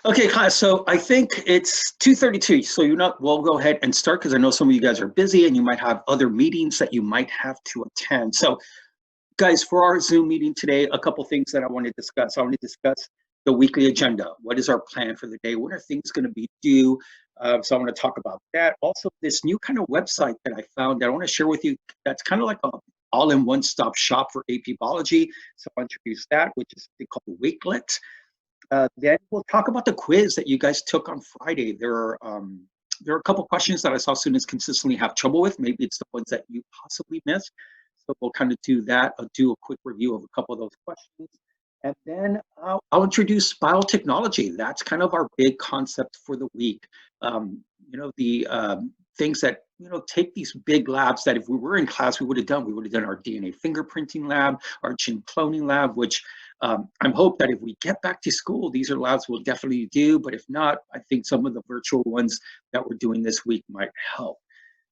Okay, guys, so I think it's 2:32, so we'll go ahead and start because I know some of you guys are busy and you might have other meetings that you might have to attend. So guys, for our Zoom meeting today, a couple things that I want to discuss. I want to discuss the weekly agenda. What is our plan for the day? What are things going to be due? So I want to talk about that. Also, this new kind of website that I found that I want to share with you that's kind of like a all-in-one stop shop for AP biology. So I'll introduce that, which is called Wakelet. Then we'll talk about the quiz that you guys took on Friday. There are a couple questions that I saw students consistently have trouble with. Maybe it's the ones that you possibly missed. So we'll kind of do that. I'll do a quick review of a couple of those questions. And then I'll introduce biotechnology. That's kind of our big concept for the week. The things that, take these big labs that if we were in class, we would have done. We would have done our DNA fingerprinting lab, our gene cloning lab, which I'm hope that if we get back to school, these are labs we'll definitely do. But if not, I think some of the virtual ones that we're doing this week might help.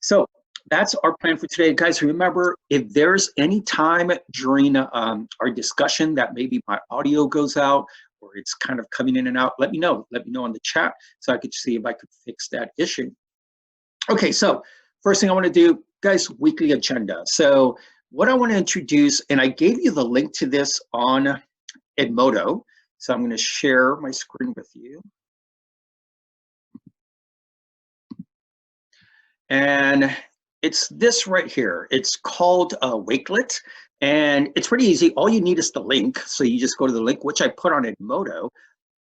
So that's our plan for today. Guys, remember, if there's any time during our discussion that maybe my audio goes out or it's kind of coming in and out, let me know. Let me know on the chat so I could see if I could fix that issue. Okay, so first thing I want to do, guys, weekly agenda. So what I want to introduce, and I gave you the link to this on Edmodo, so I'm going to share my screen with you. And it's this right here. It's called Wakelet, and it's pretty easy. All you need is the link. So you just go to the link, which I put on Edmodo.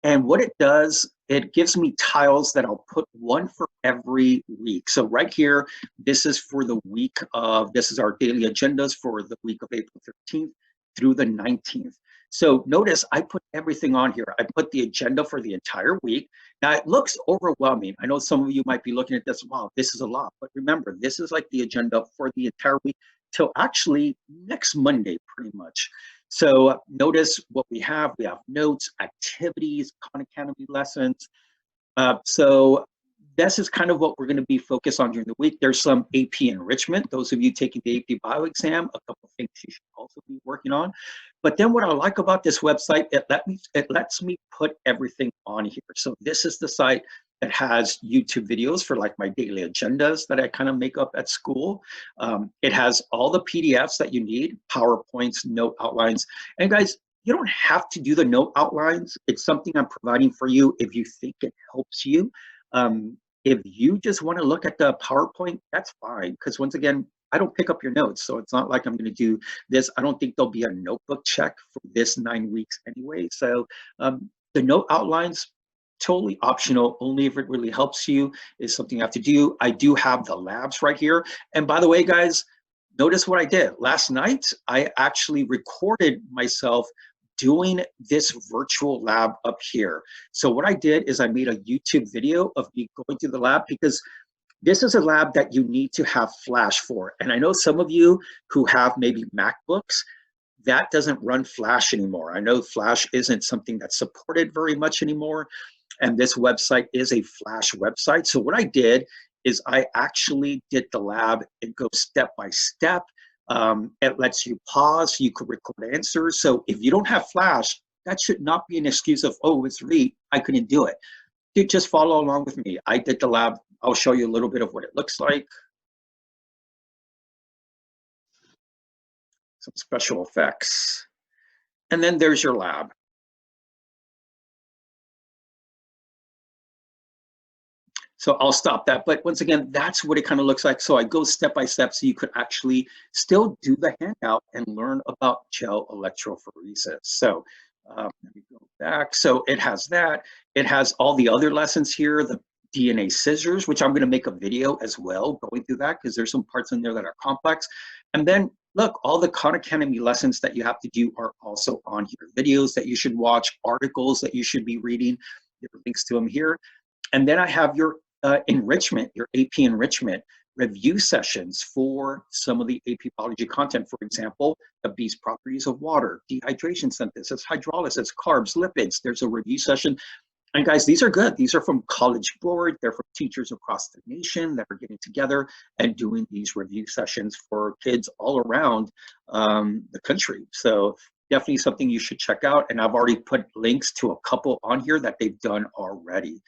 And what it does, it gives me tiles that I'll put one for every week. So right here, this is for the week of, this is our daily agendas for the week of April 13th through the 19th. So notice I put everything on here. I put the agenda for the entire week. Now it looks overwhelming. I know some of you might be looking at this, wow, this is a lot. But remember, this is like the agenda for the entire week till actually next Monday, pretty much. So notice what we have. We have notes, activities, Khan Academy lessons. So this is kind of what we're going to be focused on during the week. There's some AP enrichment. Those of you taking the AP bio exam, a couple of things you should also be working on. But then what I like about this website, it lets me put everything on here. So this is the site that has YouTube videos for like my daily agendas that I kind of make up at school. It has all the PDFs that you need, PowerPoints, note outlines. And guys, you don't have to do the note outlines. It's something I'm providing for you if you think it helps you. If you just want to look at the PowerPoint, that's fine. Because once again, I don't pick up your notes. So it's not like I'm going to do this. I don't think there'll be a notebook check for this 9 weeks anyway. So the note outlines, totally optional. Only if it really helps you is something you have to do. I do have the labs right here. And by the way, guys, notice what I did. Last night, I actually recorded myself doing this virtual lab up here. So what I did is I made a YouTube video of me going through the lab because this is a lab that you need to have Flash for. And I know some of you who have maybe MacBooks, that doesn't run Flash anymore. I know Flash isn't something that's supported very much anymore. And this website is a Flash website. So what I did is I actually did the lab. It goes step by step. It lets you pause. You could record answers. So if you don't have Flash, that should not be an excuse of, oh, it's late, I couldn't do it. Dude, just follow along with me. I did the lab. I'll show you a little bit of what it looks like. Some special effects. And then there's your lab. So I'll stop that. But once again, that's what it kind of looks like. So I go step by step so you could actually still do the handout and learn about gel electrophoresis. So let me go back. So it has that. It has all the other lessons here, the DNA scissors, which I'm going to make a video as well going through that because there's some parts in there that are complex. And then look, all the Khan Academy lessons that you have to do are also on here. Videos that you should watch, articles that you should be reading. There are links to them here. And then I have your enrichment, your AP enrichment review sessions for some of the AP biology content. For example, the B's properties of water, dehydration synthesis, hydrolysis, carbs, lipids. There's a review session. And guys, these are good. These are from College Board. They're from teachers across the nation that are getting together and doing these review sessions for kids all around the country. So definitely something you should check out. And I've already put links to a couple on here that they've done already.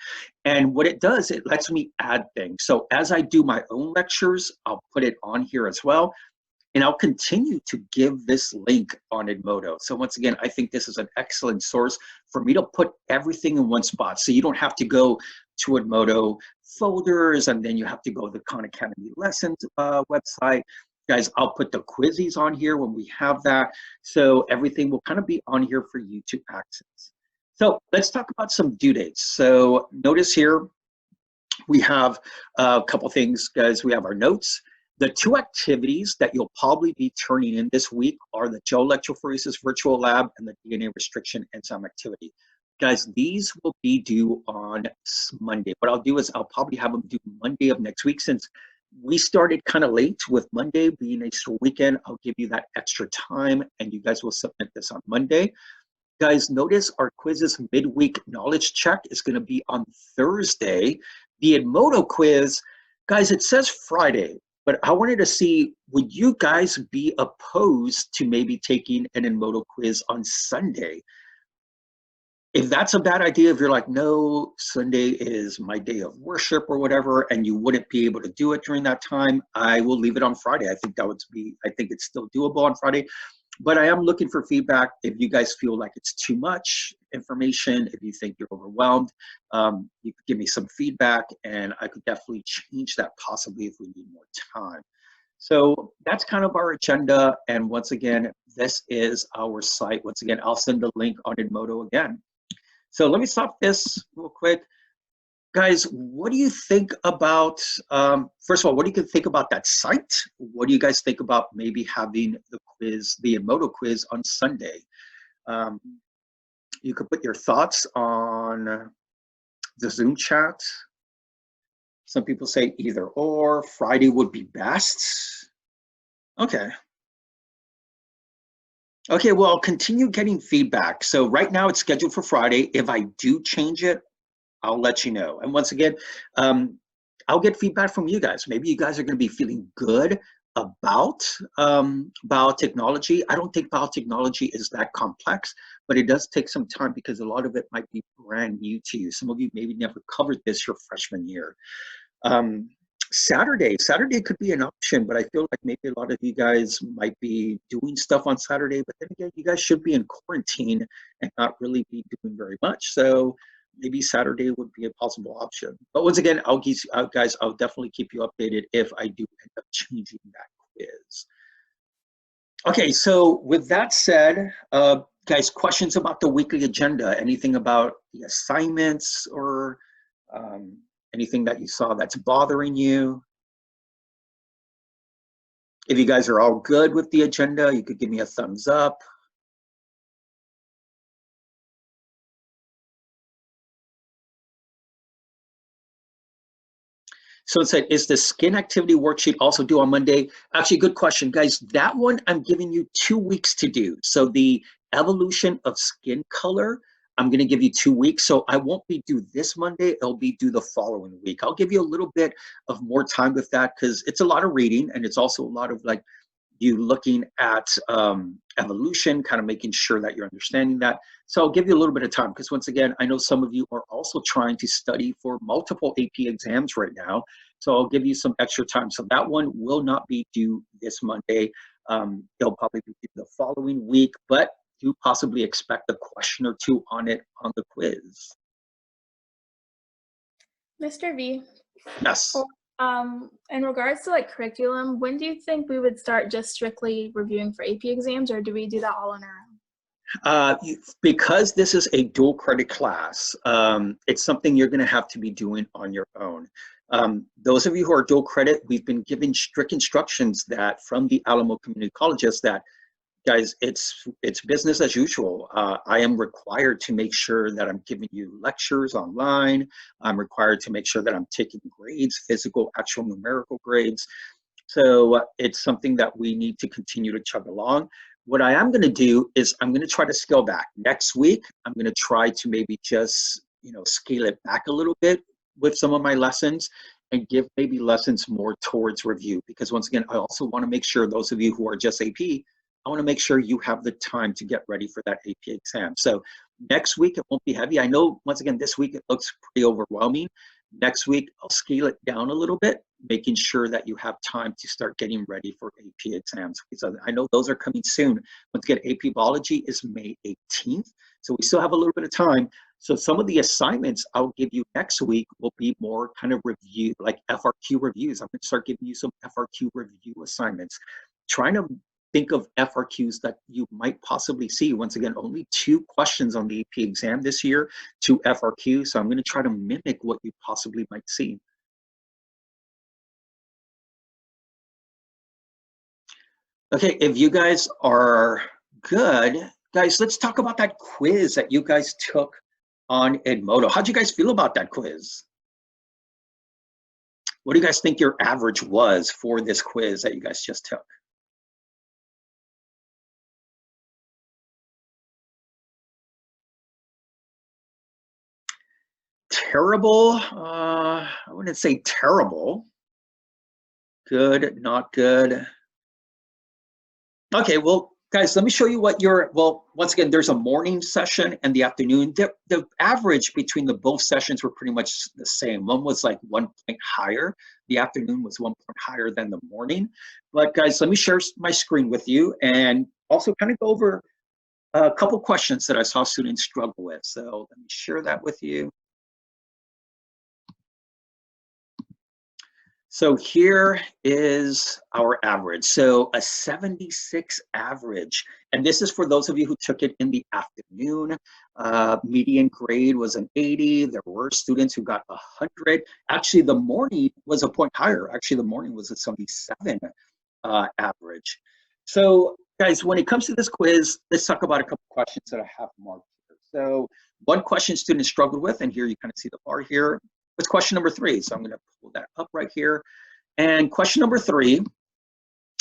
And what it does, it lets me add things. So as I do my own lectures, I'll put it on here as well. And I'll continue to give this link on Edmodo. So once again, I think this is an excellent source for me to put everything in one spot. So you don't have to go to Edmodo folders, and then you have to go to the Khan Academy Lessons website. Guys, I'll put the quizzes on here when we have that. So everything will kind of be on here for you to access. So let's talk about some due dates. So notice here, we have a couple things, guys. We have our notes. The two activities that you'll probably be turning in this week are the gel electrophoresis virtual lab and the DNA restriction enzyme activity. Guys, these will be due on Monday. What I'll do is I'll probably have them due Monday of next week, since we started kind of late with Monday being Easter weekend. I'll give you that extra time and you guys will submit this on Monday. Guys, notice our quizzes midweek knowledge check is going to be on Thursday. The Edmodo quiz, guys, it says Friday. But I wanted to see, would you guys be opposed to maybe taking an Edmodo quiz on Sunday? If that's a bad idea, if you're like, no, Sunday is my day of worship or whatever, and you wouldn't be able to do it during that time, I will leave it on Friday. I think it's still doable on Friday. But I am looking for feedback. If you guys feel like it's too much information, if you think you're overwhelmed, you could give me some feedback and I could definitely change that possibly if we need more time. So that's kind of our agenda. And once again, this is our site. Once again, I'll send the link on Edmodo again. So let me stop this real quick. Guys, what do you think about, first of all, what do you think about that site? What do you guys think about maybe having the quiz, the Edmodo quiz on Sunday? You could put your thoughts on the Zoom chat. Some people say either or, Friday would be best. Okay. Okay, well, I'll continue getting feedback. So right now it's scheduled for Friday. If I do change it, I'll let you know. And once again, I'll get feedback from you guys. Maybe you guys are going to be feeling good about biotechnology. I don't think biotechnology is that complex, but it does take some time because a lot of it might be brand new to you. Some of you maybe never covered this your freshman year. Saturday could be an option, but I feel like maybe a lot of you guys might be doing stuff on Saturday, but then again, you guys should be in quarantine and not really be doing very much. So maybe Saturday would be a possible option. But once again, I'll definitely keep you updated if I do end up changing that quiz. Okay, so with that said, guys, questions about the weekly agenda? Anything about the assignments or anything that you saw that's bothering you? If you guys are all good with the agenda, you could give me a thumbs up. So it said, is the skin activity worksheet also due on Monday? Actually, good question, guys. That one I'm giving you 2 weeks to do. So the evolution of skin color, I'm going to give you 2 weeks. So I won't be due this Monday. It'll be due the following week. I'll give you a little bit of more time with that because it's a lot of reading and it's also a lot of like you looking at evolution, kind of making sure that you're understanding that. So I'll give you a little bit of time because once again, I know some of you are also trying to study for multiple AP exams right now. So I'll give you some extra time. So that one will not be due this Monday. They'll probably be due the following week, but do possibly expect a question or two on it on the quiz. Mr. V. Yes. In regards to like curriculum, when do you think we would start just strictly reviewing for AP exams, or do we do that all on our own? Because this is a dual credit class, it's something you're going to have to be doing on your own. Those of you who are dual credit, we've been given strict instructions that from the Alamo Community Colleges that, guys, it's business as usual. I am required to make sure that I'm giving you lectures online. I'm required to make sure that I'm taking grades, physical, actual numerical grades. So it's something that we need to continue to chug along. What I am going to do is I'm going to try to scale back. Next week, I'm going to try to maybe just, scale it back a little bit with some of my lessons and give maybe lessons more towards review. Because once again, I also want to make sure those of you who are just AP, I want to make sure you have the time to get ready for that AP exam. So next week, it won't be heavy. I know, once again, this week it looks pretty overwhelming. Next week, I'll scale it down a little bit, making sure that you have time to start getting ready for AP exams. Because I know those are coming soon. Once again, AP Biology is May 18th. So we still have a little bit of time. So some of the assignments I'll give you next week will be more kind of review, like FRQ reviews. I'm going to start giving you some FRQ review assignments, trying to think of FRQs that you might possibly see. Once again, only 2 questions on the AP exam this year, 2 FRQs. So I'm going to try to mimic what you possibly might see. Okay, if you guys are good, guys, let's talk about that quiz that you guys took on Edmodo. How'd you guys feel about that quiz? What do you guys think your average was for this quiz that you guys just took? Terrible, I wouldn't say terrible. Good, not good. Okay, well, guys, let me show you what well, once again, there's a morning session and the afternoon. The average between the both sessions were pretty much the same. One was like 1 point higher. The afternoon was 1 point higher than the morning. But guys, let me share my screen with you and also kind of go over a couple questions that I saw students struggle with. So let me share that with you. So here is our average. So a 76 average. And this is for those of you who took it in the afternoon. Median grade was an 80. There were students who got 100. Actually, the morning was a point higher. Actually, the morning was a 77 average. So guys, when it comes to this quiz, let's talk about a couple questions that I have marked here. So one question students struggled with, and here you kind of see the bar here. It's question number 3. So I'm going to pull that up right here. And question number 3,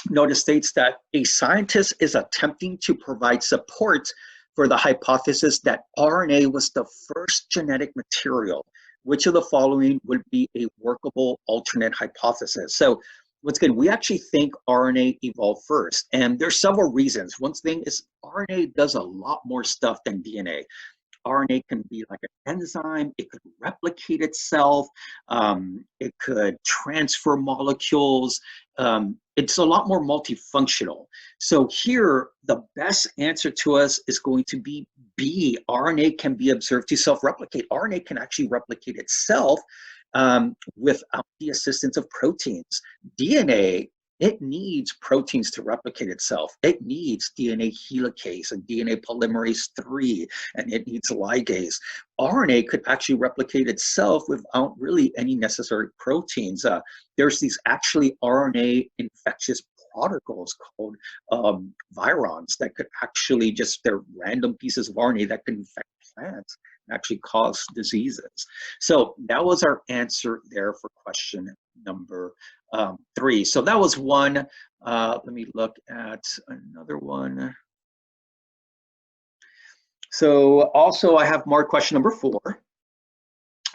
notice states that a scientist is attempting to provide support for the hypothesis that RNA was the first genetic material. Which of the following would be a workable alternate hypothesis? So once again, we actually think RNA evolved first. And there's several reasons. One thing is RNA does a lot more stuff than DNA. RNA can be like an enzyme, it could replicate itself, it could transfer molecules, it's a lot more multifunctional. So here, the best answer to us is going to be B. RNA can be observed to self-replicate. RNA can actually replicate itself without the assistance of proteins. DNA, it needs proteins to replicate itself. It needs DNA helicase and DNA polymerase 3, and it needs ligase. RNA could actually replicate itself without really any necessary proteins. There's these actually RNA infectious particles called virons that could actually they're random pieces of RNA that can infect plants and actually cause diseases. So that was our answer there for question number 3. So that was one. Let me look at another one. So also I have marked question number 4.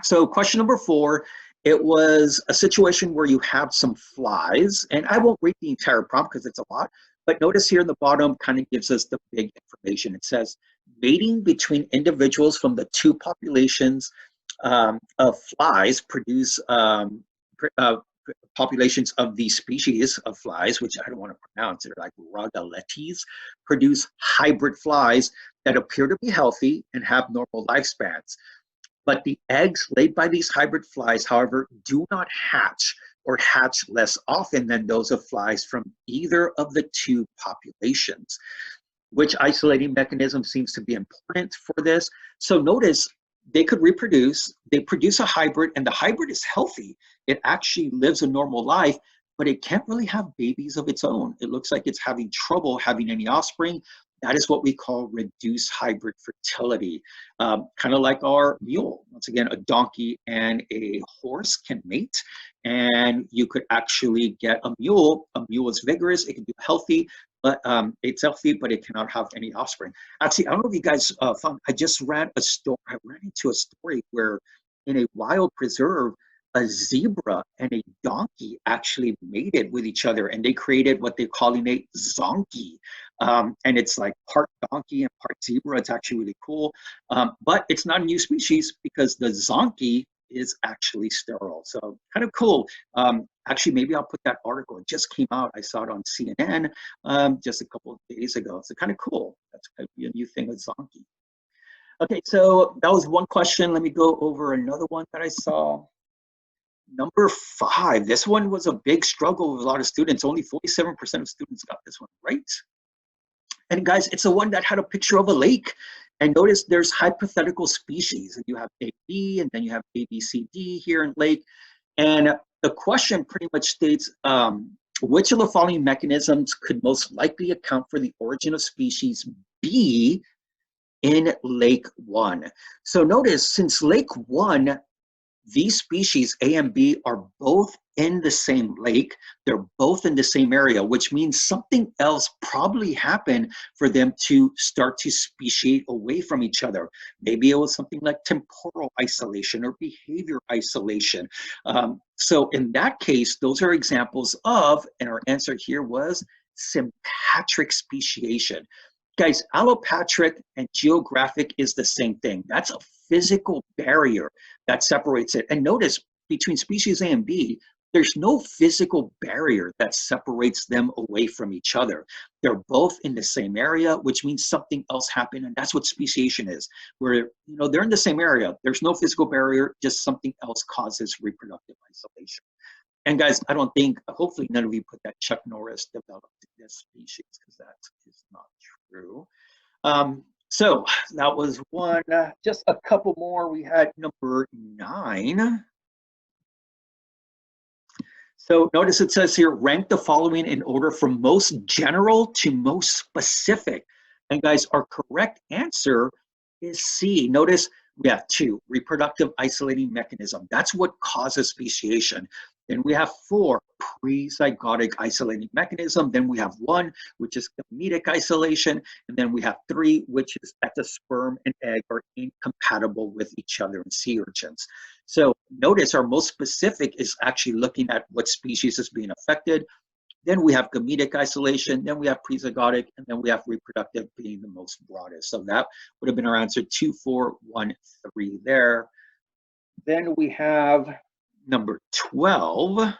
So question number 4, it was a situation where you have some flies, and I won't read the entire prompt because it's a lot, but notice here in the bottom kind of gives us the big information. It says mating between individuals from the 2 populations of flies produce populations of these species of flies, which I don't want to pronounce, they're like Ragaletes, produce hybrid flies that appear to be healthy and have normal lifespans. But the eggs laid by these hybrid flies, however, do not hatch or hatch less often than those of flies from either of the 2 populations. Which isolating mechanism seems to be important for this? So notice they could reproduce, they produce a hybrid, and the hybrid is healthy. It actually lives a normal life, but it can't really have babies of its own. It looks like it's having trouble having any offspring. That is what we call reduced hybrid fertility. Kind of like our mule. Once again, a donkey and a horse can mate, and you could actually get a mule. A mule is vigorous, it can be healthy, but it's healthy, but it cannot have any offspring. Actually, I don't know if you guys found, I just ran into a story where in a wild preserve, a zebra and a donkey actually mated with each other, and they created what they're calling a zonkey. And it's like part donkey and part zebra. It's actually really cool. But it's not a new species because the zonkey is actually sterile. So kind of cool. Actually, maybe I'll put that article. It just came out. I saw it on CNN just a couple of days ago. So kind of cool. That's going to be a new thing with zonkey. Okay, so that was one question. Let me go over another one that I saw. Number 5. This one was a big struggle with a lot of students. Only 47% of students got this one right. And guys, it's the one that had a picture of a lake. And notice there's hypothetical species. And you have A, B, and then you have A, B, C, D here in lake. And the question pretty much states, which of the following mechanisms could most likely account for the origin of species B in Lake 1? So notice, since Lake 1, these species, A and B, are both in the same lake. They're both in the same area, which means something else probably happened for them to start to speciate away from each other. Maybe it was something like temporal isolation or behavior isolation. So in that case, those are examples of, and our answer here was sympatric speciation. Guys, allopatric and geographic is the same thing. That's a physical barrier that separates it. And notice, between species A and B, there's no physical barrier that separates them away from each other. They're both in the same area, which means something else happened, and that's what speciation is. Where, they're in the same area. There's no physical barrier, just something else causes reproductive isolation. And guys, I don't think, hopefully none of you put that Chuck Norris developed this species, because that is not true. So that was one. Just a couple more. We had number 9. So notice it says here, rank the following in order from most general to most specific. And guys, our correct answer is C. Notice we have 2, reproductive isolating mechanism. That's what causes speciation. Then we have 4, pre-zygotic isolating mechanism. Then we have 1, which is gametic isolation. And then we have 3, which is that the sperm and egg are incompatible with each other in sea urchins. So notice our most specific is actually looking at what species is being affected. Then we have gametic isolation, then we have pre-zygotic, and then we have reproductive being the most broadest. So that would have been our answer, 2, 4, 1, 3 there. Then we have number 12.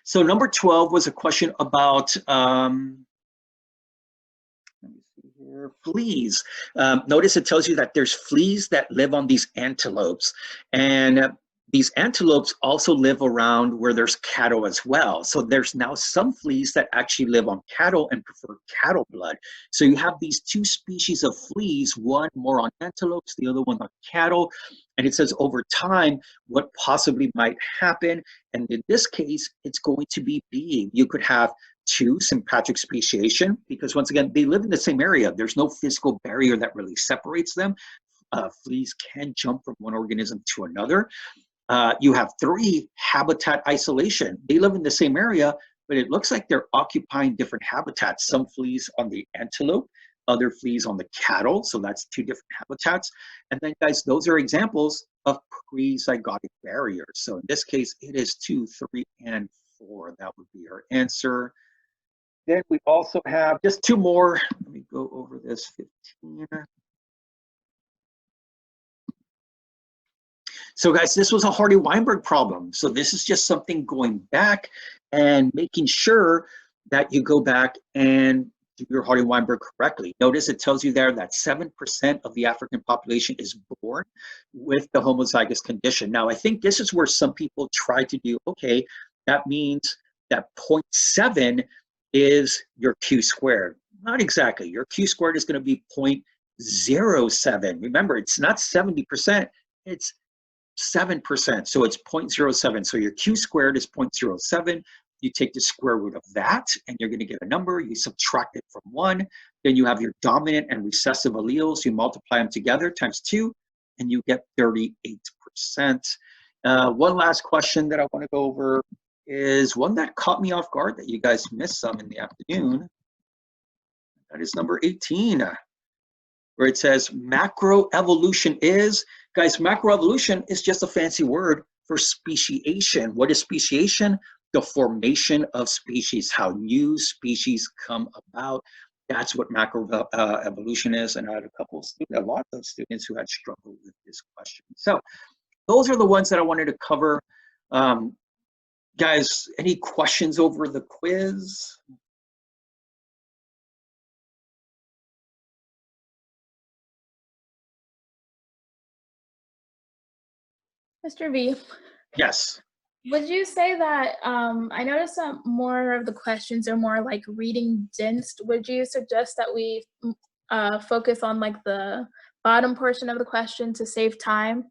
So number 12 was a question about, let me see here, fleas. Notice it tells you that there's fleas that live on these antelopes. And these antelopes also live around where there's cattle as well. So there's now some fleas that actually live on cattle and prefer cattle blood. So you have these 2 species of fleas, one more on antelopes, the other one on cattle. And it says over time, what possibly might happen. And in this case, it's going to be B. You could have 2, sympatric speciation, because once again, they live in the same area. There's no physical barrier that really separates them. Fleas can jump from one organism to another. You have 3, habitat isolation. They live in the same area, but it looks like they're occupying different habitats. Some fleas on the antelope, other fleas on the cattle. So that's 2 different habitats. And then guys, those are examples of pre-zygotic barriers. So in this case, it is 2, 3, and 4. That would be our answer. Then we also have just 2 more. Let me go over this, 15. So guys, this was a Hardy-Weinberg problem. So this is just something going back and making sure that you go back and do your Hardy-Weinberg correctly. Notice it tells you there that 7% of the African population is born with the homozygous condition. Now, I think this is where some people try to do, okay, that means that 0.7 is your Q squared. Not exactly. Your Q squared is going to be 0.07. Remember, it's not 70%, it's 7%, so it's 0.07. So your Q squared is 0.07. You take the square root of that, and you're going to get a number. You subtract it from 1. Then you have your dominant and recessive alleles. You multiply them together times 2, and you get 38%. One last question that I want to go over is one that caught me off guard that you guys missed some in the afternoon. That is number 18. where it says macroevolution is, guys, macroevolution is just a fancy word for speciation. What is speciation? The formation of species, how new species come about. That's what macroevolution is. And I had a lot of students who had struggled with this question. So those are the ones that I wanted to cover. Guys, any questions over the quiz? Mr. V. Yes. Would you say that, I noticed that more of the questions are more like reading dense. Would you suggest that we focus on like the bottom portion of the question to save time?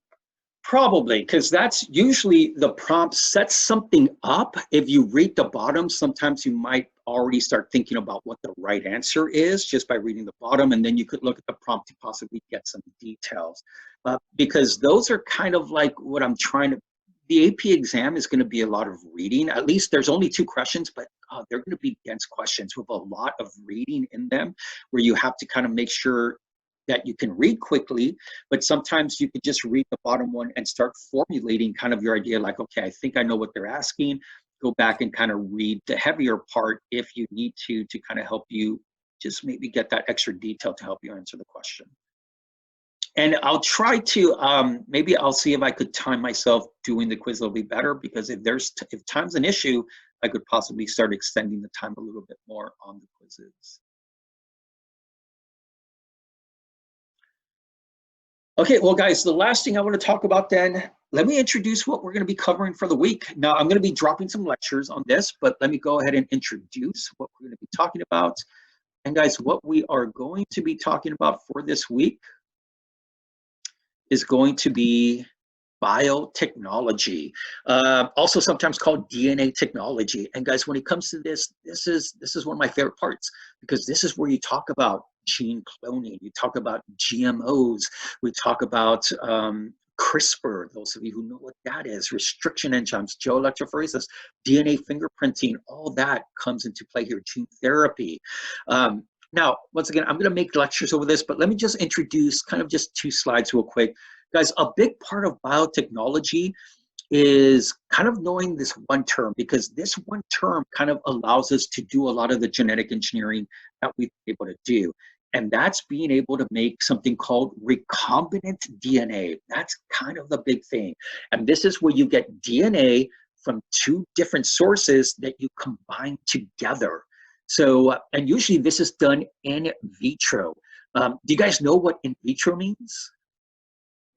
Probably, because that's usually the prompt sets something up. If you read the bottom, sometimes you might already start thinking about what the right answer is just by reading the bottom, and then you could look at the prompt to possibly get some details. Because those are kind of like what I'm trying to, the AP exam is going to be a lot of reading. At least there's only 2 questions, but they're going to be dense questions with a lot of reading in them, where you have to kind of make sure that you can read quickly, but sometimes you could just read the bottom one and start formulating kind of your idea, like, okay, I think I know what they're asking. Go back and kind of read the heavier part if you need to kind of help you just maybe get that extra detail to help you answer the question. And I'll try to, maybe I'll see if I could time myself doing the quiz a little bit better, because if time's an issue, I could possibly start extending the time a little bit more on the quizzes. Okay, well, guys, the last thing I want to talk about then, let me introduce what we're going to be covering for the week. Now, I'm going to be dropping some lectures on this, but let me go ahead and introduce what we're going to be talking about. And guys, what we are going to be talking about for this week is going to be biotechnology, also sometimes called DNA technology. And guys, when it comes to this is one of my favorite parts, because this is where you talk about gene cloning, you talk about GMOs, we talk about CRISPR, those of you who know what that is, restriction enzymes, gel electrophoresis, DNA fingerprinting, all that comes into play here, gene therapy. Now, once again, I'm going to make lectures over this, but let me just introduce kind of just 2 slides real quick. Guys, a big part of biotechnology is kind of knowing this one term, because this one term kind of allows us to do a lot of the genetic engineering that we've been able to do. And that's being able to make something called recombinant DNA. That's kind of the big thing. And this is where you get DNA from 2 different sources that you combine together. So, and usually this is done in vitro. Do you guys know what in vitro means?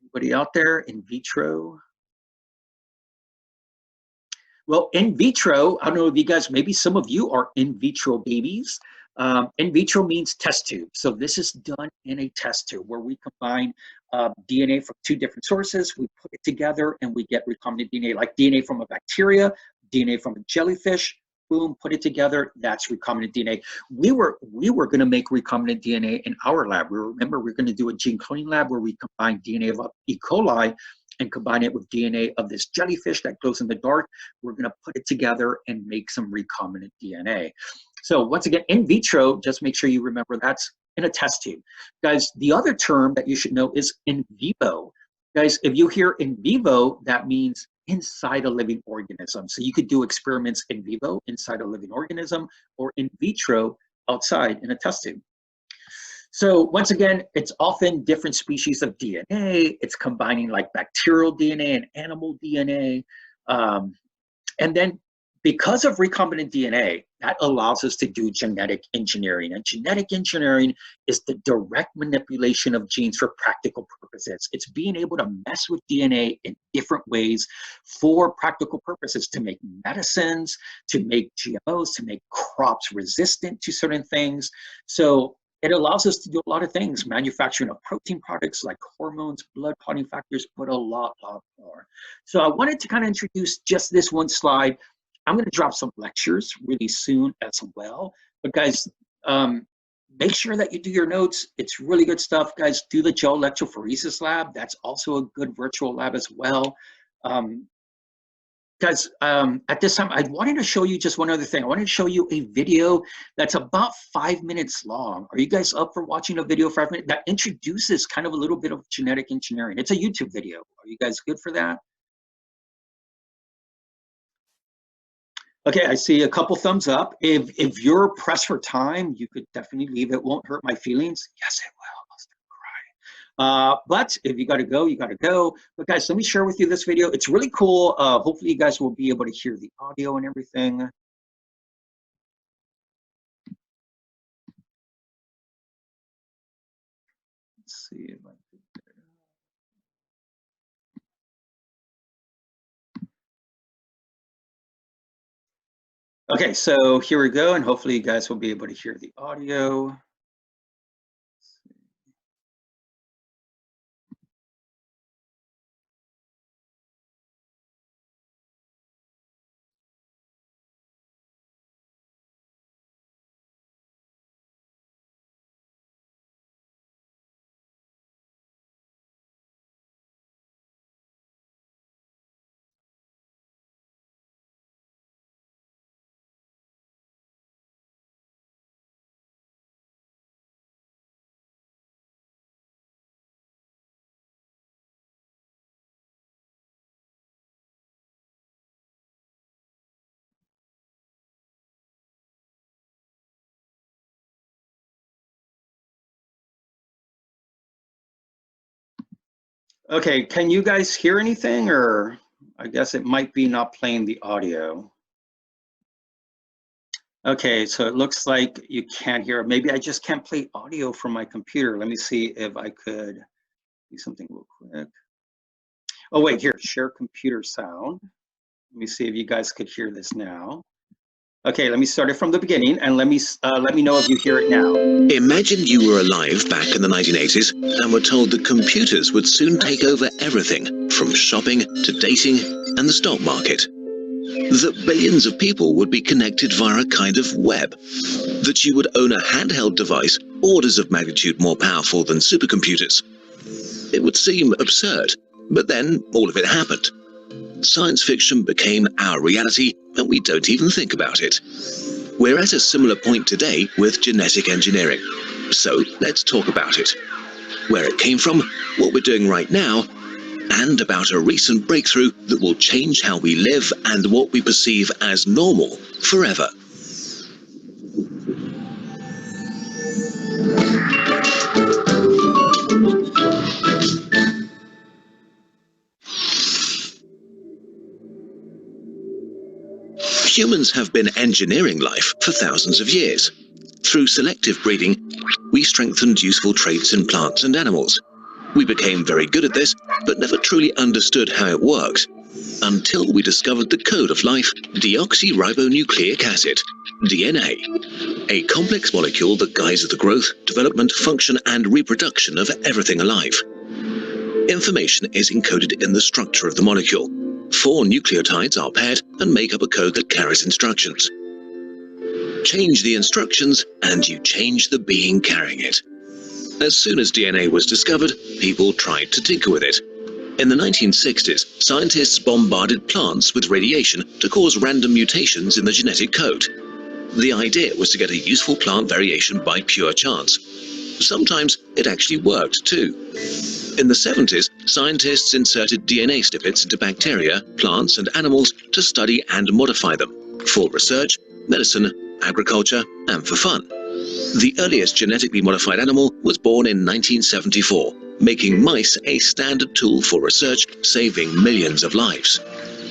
Anybody out there? In vitro? Well, in vitro, I don't know if you guys, maybe some of you are in vitro babies. In vitro means test tube. So this is done in a test tube where we combine DNA from 2 different sources, we put it together, and we get recombinant DNA, like DNA from a bacteria, DNA from a jellyfish, boom, put it together, that's recombinant DNA. We were going to make recombinant DNA in our lab. Remember, we're going to do a gene cloning lab where we combine DNA of E. coli and combine it with DNA of this jellyfish that glows in the dark. We're going to put it together and make some recombinant DNA. So once again, in vitro, just make sure you remember that's in a test tube. Guys, the other term that you should know is in vivo. Guys, if you hear in vivo, that means inside a living organism. So you could do experiments in vivo inside a living organism, or in vitro outside in a test tube. So once again, it's often different species of DNA. It's combining like bacterial DNA and animal DNA. And then because of recombinant DNA, that allows us to do genetic engineering. And genetic engineering is the direct manipulation of genes for practical purposes. It's being able to mess with DNA in different ways for practical purposes, to make medicines, to make GMOs, to make crops resistant to certain things. So it allows us to do a lot of things, manufacturing of protein products like hormones, blood clotting factors, but a lot more. So I wanted to kind of introduce just this one slide. I'm going to drop some lectures really soon as well. But guys, make sure that you do your notes. It's really good stuff, guys. Do the gel electrophoresis lab. That's also a good virtual lab as well. guys, at this time, I wanted to show you just one other thing. I wanted to show you a video that's about 5 minutes long. Are you guys up for watching a video 5 minutes that introduces kind of a little bit of genetic engineering? It's a YouTube video. Are you guys good for that? Okay, I see a couple thumbs up. If you're pressed for time, you could definitely leave. It won't hurt my feelings. Yes, it will. I'll start crying. But if you gotta go, you gotta go. But guys, let me share with you this video. It's really cool. Hopefully you guys will be able to hear the audio and everything. Let's see if I can get it. Okay, so here we go, and hopefully you guys will be able to hear the audio. Okay, can you guys hear anything, or I guess it might be not playing the audio. Okay, so it looks like you can't hear it. Maybe I just can't play audio from my computer. Let me see if I could do something real quick. Oh wait, here, share computer sound. Let me see if you guys could hear this now. Okay, let me start it from the beginning, and let me know if you hear it now. Imagine you were alive back in the 1980s and were told that computers would soon take over everything, from shopping to dating and the stock market. That billions of people would be connected via a kind of web. That you would own a handheld device orders of magnitude more powerful than supercomputers. It would seem absurd, but then all of it happened. Science fiction became our reality, and we don't even think about it. We're at a similar point today with genetic engineering. So let's talk about it. Where it came from, what we're doing right now, and about a recent breakthrough that will change how we live and what we perceive as normal forever. Humans have been engineering life for thousands of years. Through selective breeding, we strengthened useful traits in plants and animals. We became very good at this, but never truly understood how it worked, until we discovered the code of life, deoxyribonucleic acid, DNA, a complex molecule that guides the growth, development, function, and reproduction of everything alive. Information is encoded in the structure of the molecule. 4 nucleotides are paired and make up a code that carries instructions. Change the instructions, and you change the being carrying it. As soon as DNA was discovered, people tried to tinker with it. In the 1960s, scientists bombarded plants with radiation to cause random mutations in the genetic code. The idea was to get a useful plant variation by pure chance. Sometimes it actually worked too. In the 70s, scientists inserted DNA snippets into bacteria, plants, and animals to study and modify them, for research, medicine, agriculture, and for fun. The earliest genetically modified animal was born in 1974, making mice a standard tool for research, saving millions of lives.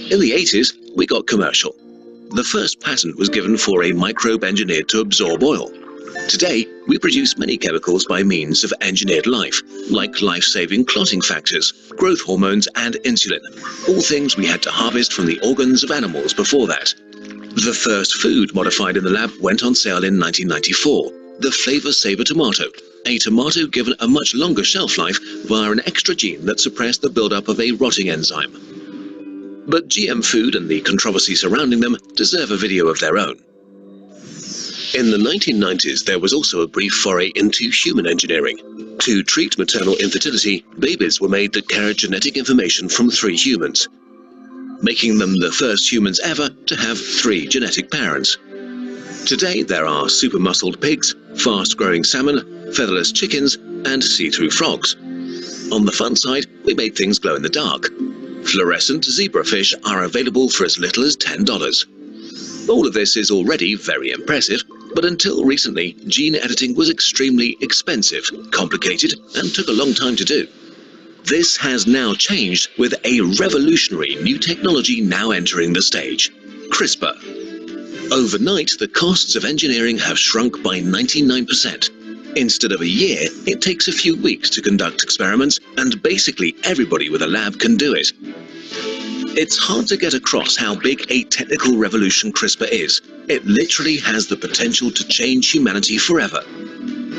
In the 80s, we got commercial. The first patent was given for a microbe engineered to absorb oil. Today, we produce many chemicals by means of engineered life, like life-saving clotting factors, growth hormones, and insulin, all things we had to harvest from the organs of animals before that. The first food modified in the lab went on sale in 1994, the Flavor Saver tomato, a tomato given a much longer shelf life via an extra gene that suppressed the buildup of a rotting enzyme. But GM food and the controversy surrounding them deserve a video of their own. In the 1990s, there was also a brief foray into human engineering. To treat maternal infertility, babies were made that carried genetic information from 3 humans. making them the first humans ever to have 3 genetic parents. Today there are super-muscled pigs, fast-growing salmon, featherless chickens, and see-through frogs. On the fun side, we made things glow in the dark. Fluorescent zebrafish are available for as little as $10. All of this is already very impressive, but until recently, gene editing was extremely expensive, complicated, and took a long time to do. This has now changed with a revolutionary new technology now entering the stage: CRISPR. Overnight, the costs of engineering have shrunk by 99%. Instead of a year, it takes a few weeks to conduct experiments, and basically everybody with a lab can do it. It's hard to get across how big a technical revolution CRISPR is. It literally has the potential to change humanity forever.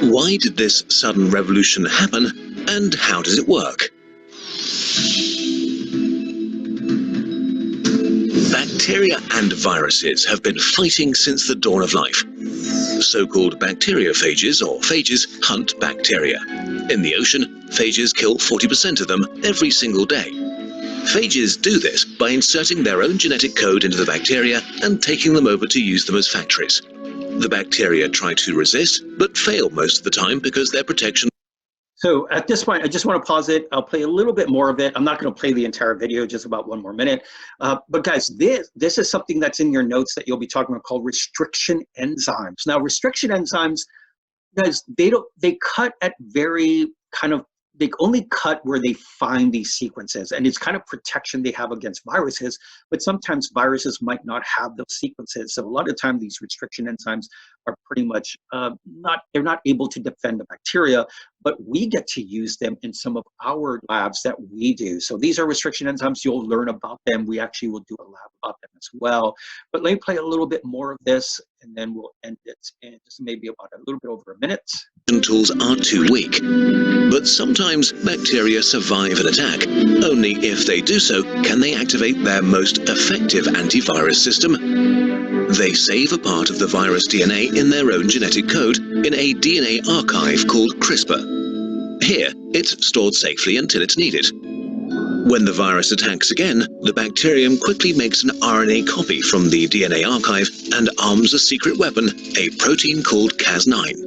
Why did this sudden revolution happen, and how does it work? Bacteria and viruses have been fighting since the dawn of life. So-called bacteriophages or phages hunt bacteria. In the ocean, phages kill 40% of them every single day. Phages do this by inserting their own genetic code into the bacteria and taking them over to use them as factories. The bacteria try to resist, but fail most of the time because their protection. So at this point, I just want to pause it. I'll play a little bit more of it. I'm not going to play the entire video, just about 1 more minute. But guys, this is something that's in your notes that you'll be talking about called restriction enzymes. Now, restriction enzymes, guys, they cut at very kind of, they only cut where they find these sequences, and it's kind of protection they have against viruses, but sometimes viruses might not have those sequences. So a lot of the time these restriction enzymes are pretty much they're not able to defend the bacteria, but we get to use them in some of our labs that we do. So these are restriction enzymes. You'll learn about them. We actually will do a lab about them as well. But let me play a little bit more of this, and then we'll end it in just maybe about a little bit over a minute. Tools are too weak. But sometimes bacteria survive an attack. Only if they do so can they activate their most effective antivirus system. They save a part of the virus DNA in their own genetic code in a DNA archive called CRISPR. Here, it's stored safely until it's needed. When the virus attacks again, the bacterium quickly makes an RNA copy from the DNA archive and arms a secret weapon, a protein called Cas9.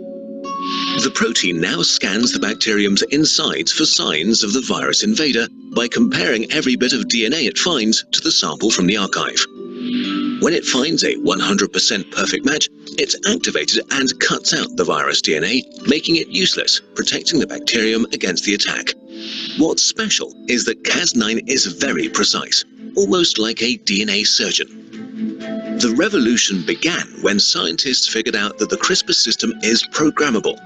The protein now scans the bacterium's insides for signs of the virus invader by comparing every bit of DNA it finds to the sample from the archive. When it finds a 100% perfect match, it's activated and cuts out the virus DNA, making it useless, protecting the bacterium against the attack. What's special is that Cas9 is very precise, almost like a DNA surgeon. The revolution began when scientists figured out that the CRISPR system is programmable.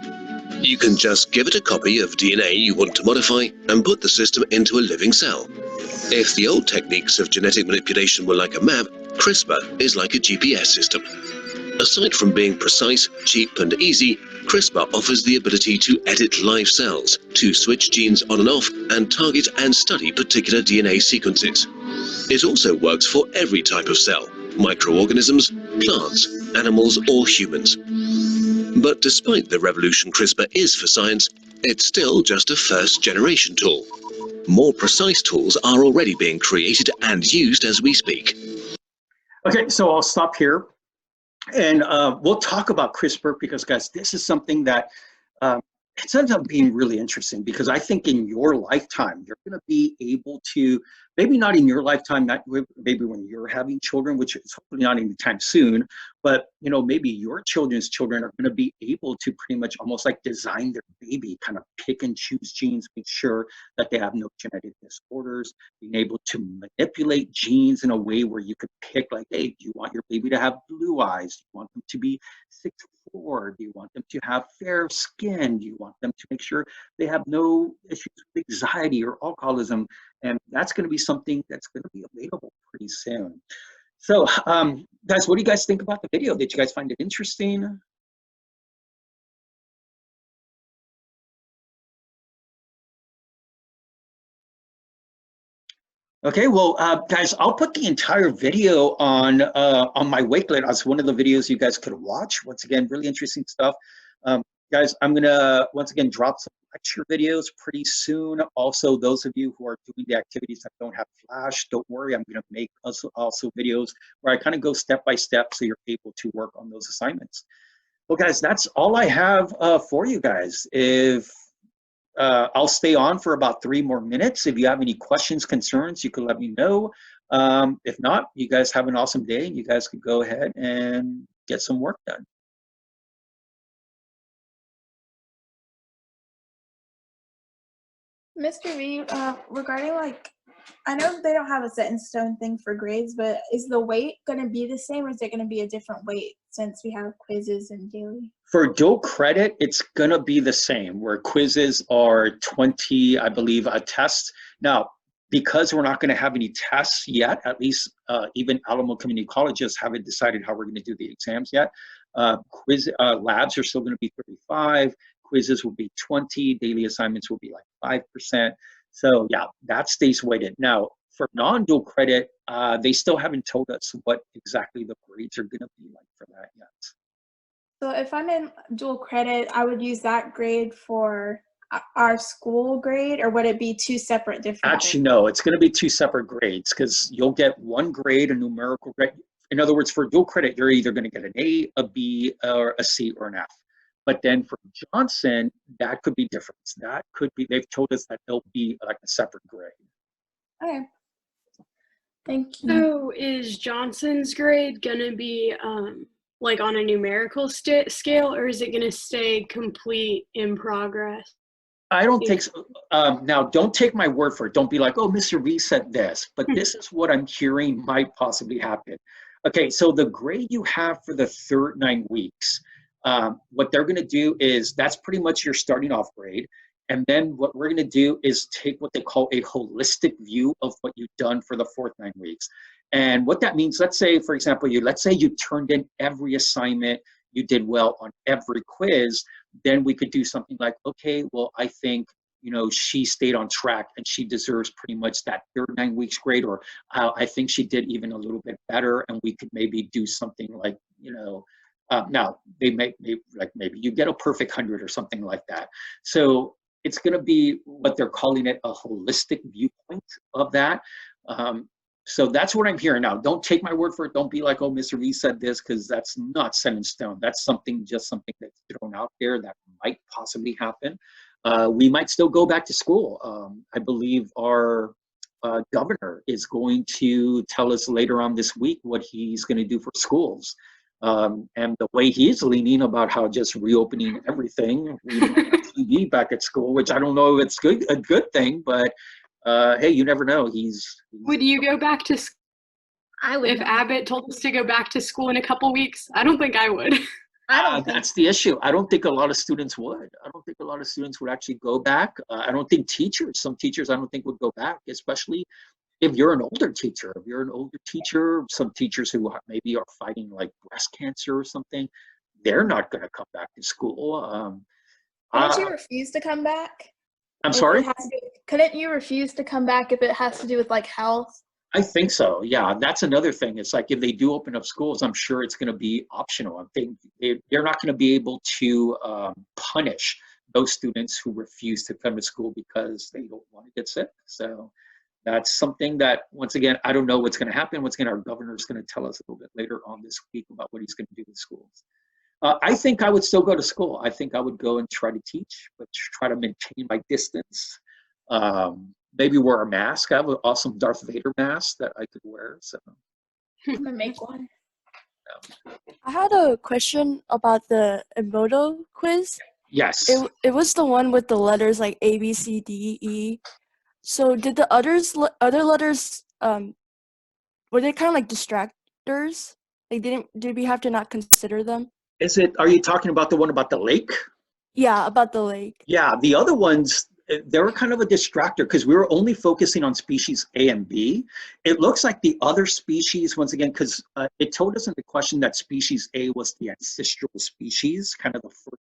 You can just give it a copy of DNA you want to modify and put the system into a living cell. If the old techniques of genetic manipulation were like a map, CRISPR is like a GPS system. Aside from being precise, cheap and easy, CRISPR offers the ability to edit live cells, to switch genes on and off, and target and study particular DNA sequences. It also works for every type of cell: microorganisms, plants, animals, or humans. But despite the revolution CRISPR is for science, it's still just a first-generation tool. More precise tools are already being created and used as we speak. Okay, so I'll stop here, and we'll talk about CRISPR because, guys, this is something that it ends up being really interesting, because I think in your lifetime, you're going to be able to, maybe not in your lifetime, not maybe when you're having children, which is hopefully not anytime soon, but you know, maybe your children's children are going to be able to pretty much almost like design their baby, kind of pick and choose genes, make sure that they have no genetic disorders, being able to manipulate genes in a way where you could pick, like, hey, do you want your baby to have blue eyes? Do you want them to be 6'4"? Do you want them to have fair skin? Do you want them to make sure they have no issues with anxiety or alcoholism? And that's going to be something that's going to be available pretty soon. So, guys, what do you guys think about the video? Did you guys find it interesting? Okay, well, guys, I'll put the entire video on my Wakelet as one of the videos you guys could watch. Once again, really interesting stuff. Guys, I'm gonna once again drop some lecture videos pretty soon. Also, those of you who are doing the activities that don't have Flash, don't worry, I'm going to make also videos where I kind of go step by step so you're able to work on those assignments. Well, guys, that's all I have for you guys. If I'll stay on for about 3 more minutes. If you have any questions, concerns, you can let me know. If not, you guys have an awesome day, and you guys can go ahead and get some work done. Mr. V, regarding like, I know they don't have a set in stone thing for grades, but is the weight going to be the same, or is it going to be a different weight since we have quizzes and daily? For dual credit, it's going to be the same, where quizzes are 20, I believe, a test. Now, because we're not going to have any tests yet, at least even Alamo Community Colleges haven't decided how we're going to do the exams yet. Labs are still going to be 35. Quizzes will be 20, daily assignments will be like 5%. So yeah, that stays weighted. Now, for non-dual credit, they still haven't told us what exactly the grades are gonna be like for that yet. So if I'm in dual credit, I would use that grade for our school grade, or would it be 2 separate different Actually, grades? no, it's gonna be 2 separate grades, because you'll get 1 grade, a numerical grade. In other words, for dual credit, you're either gonna get an A, a B, or a C, or an F. But then for Johnson, that could be different. That could be, they've told us that they'll be like a separate grade. Okay. Thank you. So is Johnson's grade gonna be like on a numerical scale, or is it gonna stay complete in progress? I don't think so. Now, don't take my word for it. Don't be like, oh, Mr. V said this, but this is what I'm hearing might possibly happen. Okay, so the grade you have for the third 9 weeks, what they're gonna do is, that's pretty much your starting off grade. And then what we're gonna do is take what they call a holistic view of what you've done for the fourth 9 weeks. And what that means, let's say, for example, let's say you turned in every assignment, you did well on every quiz, then we could do something like, okay, well, I think, you know, she stayed on track and she deserves pretty much that third 9 weeks grade, or I think she did even a little bit better, and we could maybe do something like, you know, now they maybe you get a perfect 100 or something like that. So it's going to be what they're calling it, a holistic viewpoint of that. So that's what I'm hearing now. Don't take my word for it. Don't be like, oh, Mr. V said this, because that's not set in stone. That's just something that's thrown out there that might possibly happen. We might still go back to school. I believe our governor is going to tell us later on this week what he's going to do for schools. And the way he's leaning about how just reopening everything, TV back at school, which I don't know if it's a good thing, but hey, you never know. Would you go back to school? I would. If Abbott told us to go back to school in a couple weeks? I don't think I would. That's the issue. I don't think a lot of students would. I don't think a lot of students would actually go back. I don't think some teachers I don't think would go back, especially if you're an older teacher. If you're an older teacher, some teachers who maybe are fighting like breast cancer or something, they're not going to come back to school. Couldn't you refuse to come back? I'm sorry? Couldn't you refuse to come back if it has to do with like health? I think so. Yeah, that's another thing. It's like if they do open up schools, I'm sure it's going to be optional. I think they're not going to be able to punish those students who refuse to come to school because they don't want to get sick. So that's something that, once again, I don't know what's going to happen. Once again, our governor is going to tell us a little bit later on this week about what he's going to do with schools. I think I would still go to school. I think I would go and try to teach, but try to maintain my distance. Maybe wear a mask. I have an awesome Darth Vader mask that I could wear. So I'm gonna make one. I had a question about the Emoto quiz. Yes. It was the one with the letters like A, B, C, D, E. So did the other letters were they kind of like distractors? Like did we have to not consider them? Are you talking about the one about the lake? Yeah, about the lake. Yeah, the other ones, they were kind of a distractor because we were only focusing on species A and B. It looks like the other species, once again, because it told us in the question that species A was the ancestral species, kind of the first